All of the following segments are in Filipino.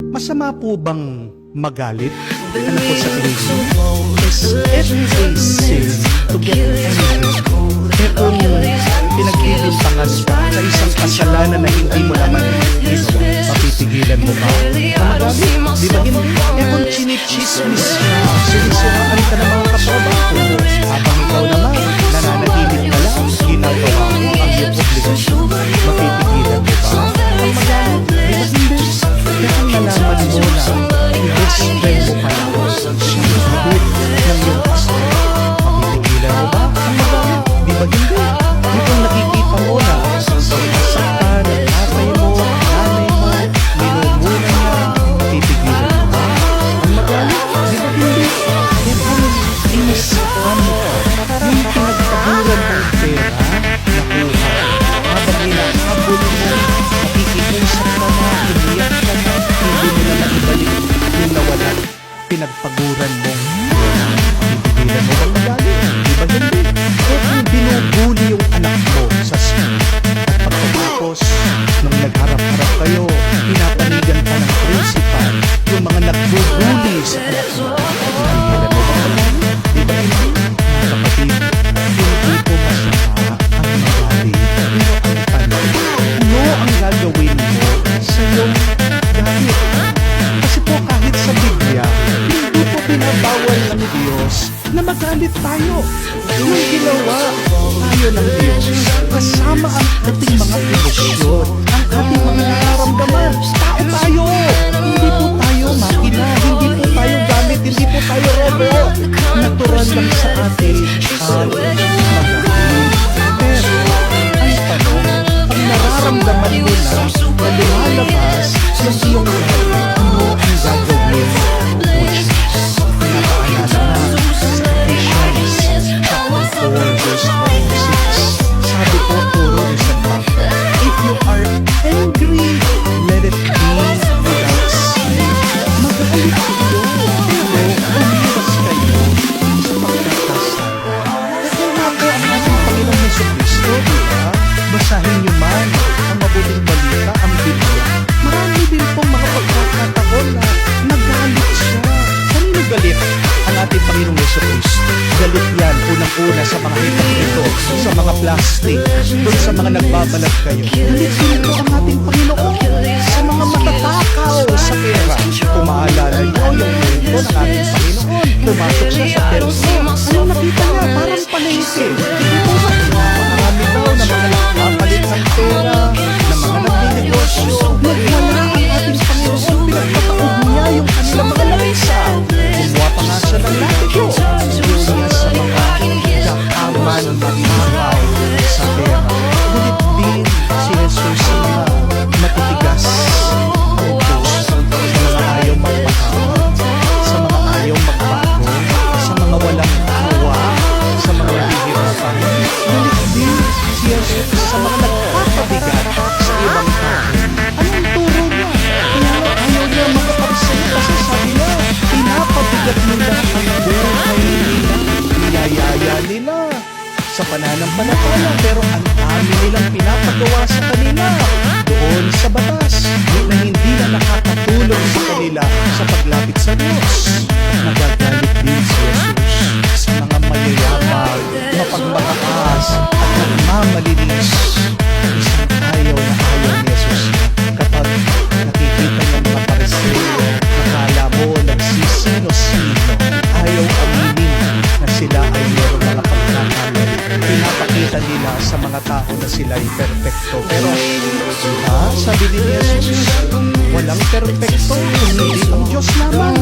Masama po bang magalit? Ano po sa tingin niyo? Is it a sin to get angry? Eh kung pinagbibintangan ka sa isang kasalanan na hindi mo naman ginawa, mapipigilan mo ba na magalit? Di ba hindi? Eh kung chinichismis ka, sinisiraan ka ng mga katrabaho mo, habang ikaw naman, nananahimik ka lang, ginagawa mo ang iyong obligasyon, mapipigilan mo ba ang magalit? Di ba hindi? Eh kung nalaman mo na i-best friend mo pa lang siya habit ng iyong pastor, mapipigilan mo ba ang magalit? Di ba hindi? Di kung nakikita mo na saktan ng tatay mo, nanay mo, minumuna niya, mapipigilan mo ba ang magalit? Di ba hindi? Di kung inisipan mo yung pinagpaguran mong pera, nakuha, habang inaabot mo, nakikiusap ka na, iniyak ka na, hindi mo na naibalik yung nawalan, pinagpaguran mong pera, mapipigilan mo bang magalit? Di ba hindi? Eh kung binubuli yung anak mo sa school, at pagkatapos, nung nagharap-harap kayo, pinapanigan pa ng principal yung mga nagbubuli sa anak mo, mapipigilan mo bang magalit? Di ba hindi? Mga kapatid, hindi po masama ang magalit, pero ang tanong, ano ang gagawin mo sa iyong galit? Kasi po kahit sa Biblia, hindi po pinabawal ng Diyos na magalit tayo. Yung ginawa tayo ng Diyos, kasama ang ating mga emosyon, ang ating mga nararamdaman. Tao tayo! Hindi po tayo makina, hindi po tayo gamit, hindi po tayo robot. Natural lang sa atin ang magalit. Pero, ang tanong, pag nararamdaman mo na lumalabas yung iyong galit, ano ang gagawin mo? Pinapaalala na sa Ephesians chapter 4 verse 26. Sabi po, puro ni San Pablo, if you are angry, let it be without sin. Magalit kayo, pero umiwas kayo sa pagkakasala. Kasi nga po ang ating Panginoong Jesucristo, diba? Basahin niyo man ang mabuting balita, ang Biblia. Marami din pong mga pagkakataon na nagalit siya. Kanino galit ang ating Panginoong Jesucristo? Galit yan, unang-una sa mga hipokrito, sa mga plastic, doon sa mga nagbabalat kayo. Galit din po ang ating Panginoon sa mga matatakaw sa pera. Kung maalala niyo yung kwento ng ating Panginoon, pumasok siya sa templo. Anong nakita niya? Parang palengke. Hindi po ba? Marami daw na mga nagpapalit ng pera, na mga nagninegosyo. Nagwala ang ating Panginoon, pinagpataog niya yung kanilang mga lamesa. Kumuha pa nga siya ng latiko. Yung niya sa mga yakaman magmakaw sa pera. Ngunit din si Jesus sa mga matitigas ang puso, sa mga ayaw magpakawan, sa mga ayaw magbago, sa mga walang awa, sa mga nahihirapan. Ngunit din si Jesus sa mga nagpapabigat sa ibang tao. Anong turo niya? Kaya ayaw niya makapagsaya kasi sabi niya, pinapabigat nila ang buhay nila, niyayaya nila sa pananampalataya, pero ang dami nilang pinapagawa sa kanila doon sa batas na hindi na nakakatulong sa kanila sa paglapit sa Diyos. Nagagalit din si Jesus sa mga mayayabang, mapagmataas at nagmamalinis. Isang ayaw na ayaw ni Jesus kapag nakikita ng mga pariseo, nakala mo nagsisino-sino, ayaw aminin na sila ay mayroong mga pagkakamali. Pinapakita nila sa mga tao na sila ay perfecto. Pero, sabi ni Jesus, walang perfecto, hindi ang Diyos lamang.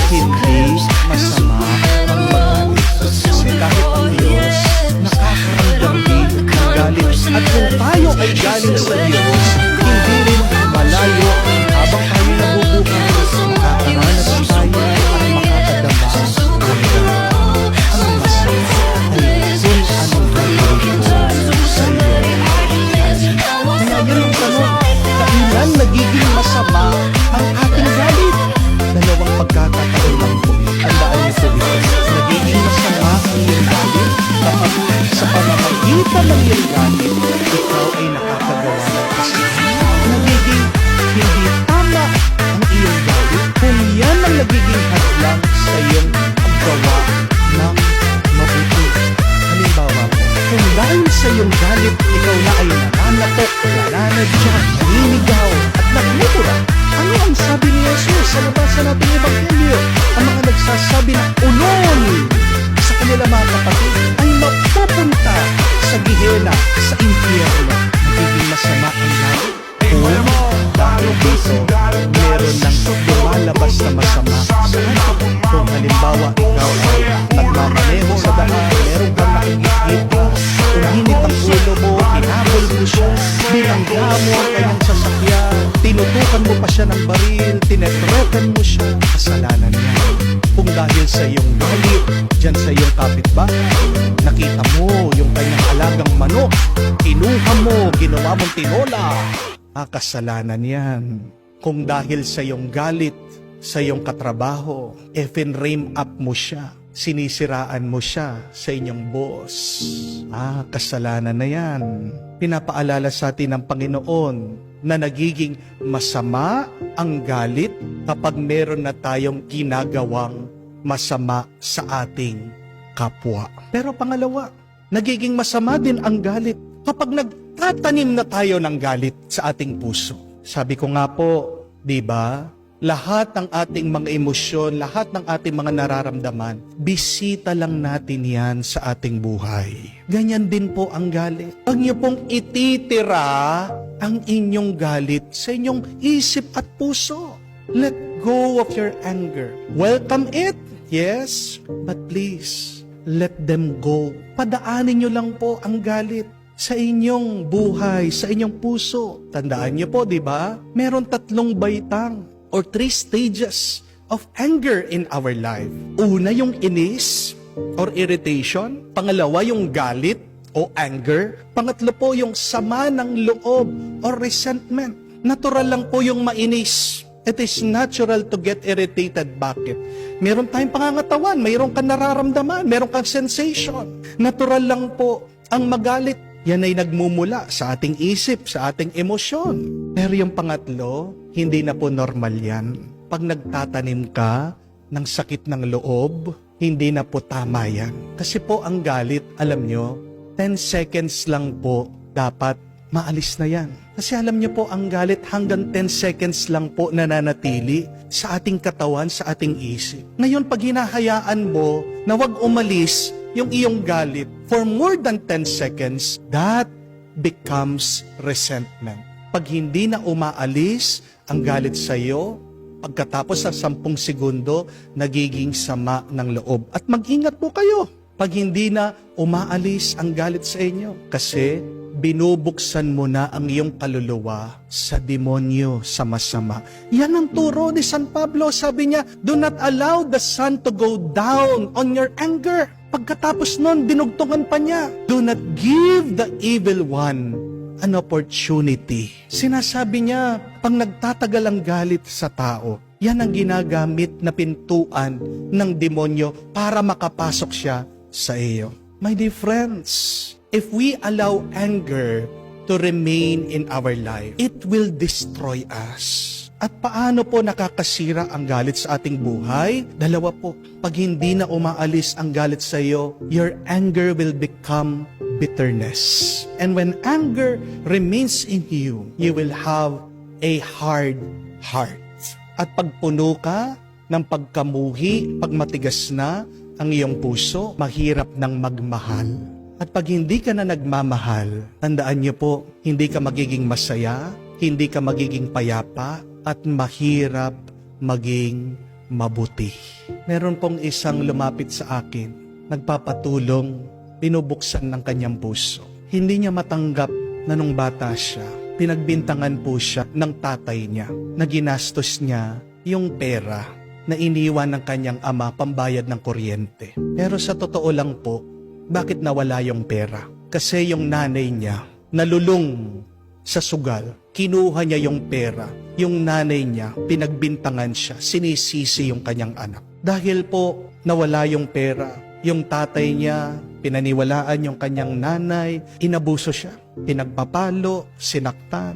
Hindi masama ang magalit. Kasi kahit ang Diyos, nakakaramdam din ng galit. At kung tayo ay galing sa Diyos, hindi rin malayo habang tayo nabubuhay, makakaranas tayo at makakadama ng galit. Ang masama ay kung anong gagawin mo sa iyo. Kaya yun ang tanong, kailan nagiging masama ang ating galit? Dalawang pagkakataon lang po. Tandaan niyo po ito. Nagiging masama ang iyong galit kapag sa pamamagitan ng iyong galit, ikaw ay nakakagawa ng kasalanan. Nagiging naman, sabi ni Jesus sa nabasa nating Ebanghelyo, ang mga nagsasabi ng unon sa kanila mga kapatid ay mapupunta sa Gehena, sa impyerno. Magiging masama ang galit. Dito, meron ng lumalabas na masama sa atin. Kung halimbawa, ikaw ay nagmamaneho sa daan, meron kang nakikita, uminit ang ulo mo, hinabol mo siya, binangga mo ang kanyang sasakyan, tinutukan mo pa siya ng baril, tinetretan mo siya, kasalanan niya. Kung dahil sa iyong galit, dyan sa iyong kapitbahay, nakita mo yung kanyang alagang manok, kinuha mo, ginawa mong tinola, kasalanan yan. Kung dahil sa iyong galit, sa iyong katrabaho, frame up mo siya, sinisiraan mo siya sa inyong boss, kasalanan na yan. Pinapaalala sa atin ng Panginoon na nagiging masama ang galit kapag meron na tayong ginagawang masama sa ating kapwa. Pero pangalawa, nagiging masama din ang galit kapag nagtatanim na tayo ng galit sa ating puso. Sabi ko nga po, di ba? Lahat ng ating mga emosyon, lahat ng ating mga nararamdaman, bisita lang natin yan sa ating buhay. Ganyan din po ang galit. Huwag niyo pong ititira ang inyong galit sa inyong isip at puso. Let go of your anger. Welcome it, yes, but please, let them go. Padaanin niyo lang po ang galit sa inyong buhay, sa inyong puso. Tandaan niyo po, di ba? Meron 3 baitang or 3 stages of anger in our life. Una, yung inis or irritation. Pangalawa, yung galit o anger. Pangatlo po, yung sama ng loob or resentment. Natural lang po yung mainis. It is natural to get irritated. Bakit? Meron tayong pangangatawan, mayroon kang nararamdaman, meron kang sensation. Natural lang po ang magalit. Yan ay nagmumula sa ating isip, sa ating emosyon. Pero yung pangatlo, hindi na po normal yan. Pag nagtatanim ka ng sakit ng loob, hindi na po tama yan. Kasi po ang galit, alam nyo, 10 seconds lang po dapat maalis na yan. Kasi alam nyo po, ang galit hanggang 10 seconds lang po nananatili sa ating katawan, sa ating isip. Ngayon, pag hinahayaan mo na wag umalis yung iyong galit for more than 10 seconds, that becomes resentment. Pag hindi na umaalis ang galit sa iyo, pagkatapos ng 10 segundo, nagiging sama ng loob. At mag-ingat po kayo pag hindi na umaalis ang galit sa inyo. Kasi binubuksan mo na ang iyong kaluluwa sa demonyo, sa masama. Yan ang turo ni San Pablo. Sabi niya, do not allow the sun to go down on your anger. Pagkatapos nun, dinugtungan pa niya, do not give the evil one an opportunity. Sinasabi niya, pag nagtatagal ang galit sa tao, yan ang ginagamit na pintuan ng demonyo para makapasok siya sa iyo. My dear friends, if we allow anger to remain in our life, it will destroy us. At paano po nakakasira ang galit sa ating buhay? Dalawa po. Pag hindi na umaalis ang galit sa iyo, your anger will become bitterness. And when anger remains in you, you will have a hard heart. At pag puno ka ng pagkamuhi, pag matigas na ang iyong puso, mahirap nang magmahal. At pag hindi ka na nagmamahal, tandaan niyo po, hindi ka magiging masaya, hindi ka magiging payapa, at mahirap maging mabuti. Meron pong isang lumapit sa akin, nagpapatulong, binubuksan ng kanyang puso. Hindi niya matanggap na nung bata siya, pinagbintangan po siya ng tatay niya na ginastos niya yung pera na iniwan ng kanyang ama pambayad ng kuryente. Pero sa totoo lang po, bakit nawala yung pera? Kasi yung nanay niya nalulung sa sugal, kinuha niya yung pera. Yung nanay niya, pinagbintangan siya, sinisisi yung kanyang anak. Dahil po nawala yung pera, yung tatay niya, pinaniwalaan yung kanyang nanay, inabuso siya, pinagpapalo, sinaktan.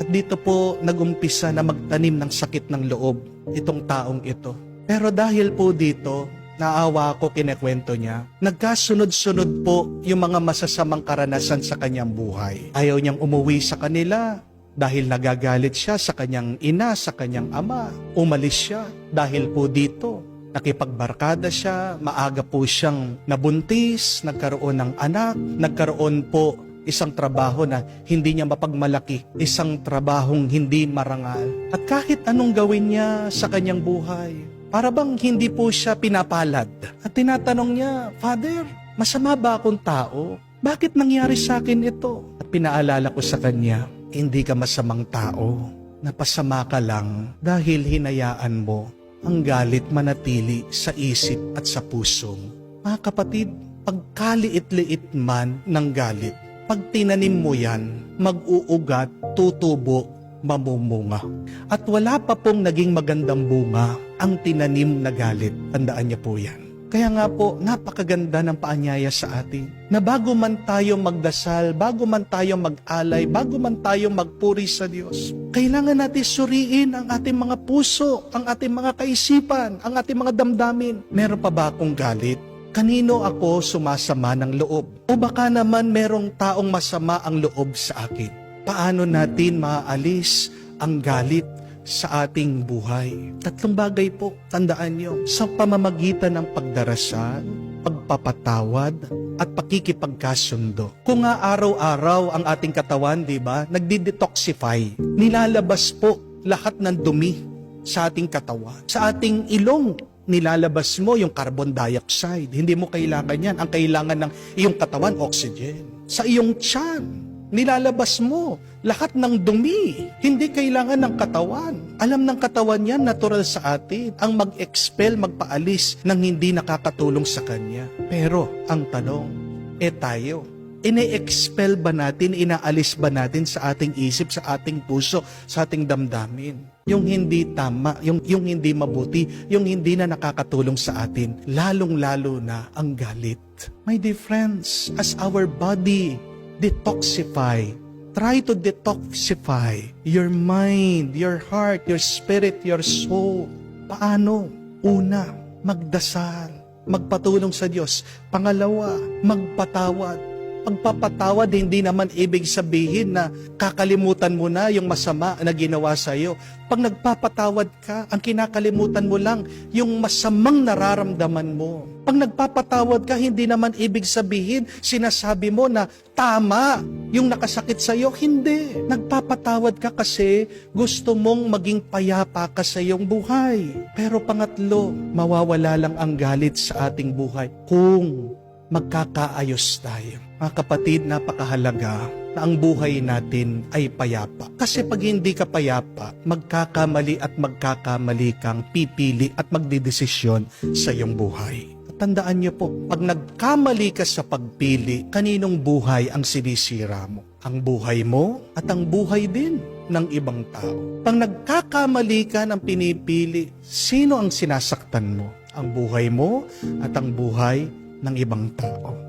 At dito po nagumpisa na magtanim ng sakit ng loob itong taong ito. Pero dahil po dito, naawa ko, kinekwento niya, nagkasunod-sunod po yung mga masasamang karanasan sa kanyang buhay. Ayaw niyang umuwi sa kanila dahil nagagalit siya sa kanyang ina, sa kanyang ama. Umalis siya dahil po dito. Nakipagbarkada siya, maaga po siyang nabuntis, nagkaroon ng anak, nagkaroon po isang trabaho na hindi niya mapagmalaki, isang trabahong hindi marangal. At kahit anong gawin niya sa kanyang buhay, para bang hindi po siya pinapalad. At tinatanong niya, Father, masama ba akong tao? Bakit nangyari sa akin ito? At pinaalala ko sa kanya, hindi ka masamang tao. Napasama ka lang dahil hinayaan mo ang galit manatili sa isip at sa puso. Mga kapatid, pagkaliit-liit man ng galit, pag tinanim mo yan, mag-uugat, tutubo, mamumunga. At wala pa pong naging magandang bunga ang tinanim na galit. Tandaan niya po yan. Kaya nga po, napakaganda ng paanyaya sa atin na bago man tayo magdasal, bago man tayo mag-alay, bago man tayo magpuri sa Diyos, kailangan natin suriin ang ating mga puso, ang ating mga kaisipan, ang ating mga damdamin. Meron pa ba akong galit? Kanino ako sumasama ng loob? O baka naman merong taong masama ang loob sa akin? Paano natin maaalis ang galit sa ating buhay? Tatlong bagay po, tandaan nyo, sa pamamagitan ng pagdarasal, pagpapatawad, at pakikipagkasundo. Kung nga araw-araw ang ating katawan, di ba, nagdi-detoxify, nilalabas po lahat ng dumi sa ating katawan. Sa ating ilong, nilalabas mo yung carbon dioxide. Hindi mo kailangan yan. Ang kailangan ng iyong katawan, oxygen. Sa iyong tiyan, nilalabas mo lahat ng dumi. Hindi kailangan ng katawan. Alam ng katawan yan, natural sa atin, ang mag-expel, magpaalis ng hindi nakakatulong sa kanya. Pero, ang tanong, tayo, ine-expel ba natin, inaalis ba natin sa ating isip, sa ating puso, sa ating damdamin? Yung hindi tama, yung hindi mabuti, yung hindi na nakakatulong sa atin, lalong-lalo na ang galit. My dear friends, as our body detoxify, try to detoxify your mind, your heart, your spirit, your soul. Paano? Una, magdasal, magpatulong sa Diyos. Pangalawa, magpatawad. Pagpapatawad, hindi naman ibig sabihin na kakalimutan mo na yung masama na ginawa sa iyo. Pag nagpapatawad ka, ang kinakalimutan mo lang yung masamang nararamdaman mo. Pag nagpapatawad ka, hindi naman ibig sabihin, sinasabi mo na tama yung nakasakit sa iyo. Hindi. Nagpapatawad ka kasi gusto mong maging payapa ka sa iyong buhay. Pero pangatlo, mawawala lang ang galit sa ating buhay kung magkakaayos tayo. Mga kapatid, napakahalaga na ang buhay natin ay payapa. Kasi pag hindi ka payapa, magkakamali kang pipili at magdidesisyon sa iyong buhay. Tandaan niyo po, pag nagkamali ka sa pagpili, kaninong buhay ang sinisira mo? Ang buhay mo at ang buhay din ng ibang tao. Pag nagkakamali ka ng pinipili, sino ang sinasaktan mo? Ang buhay mo at ang buhay ng ibang tao.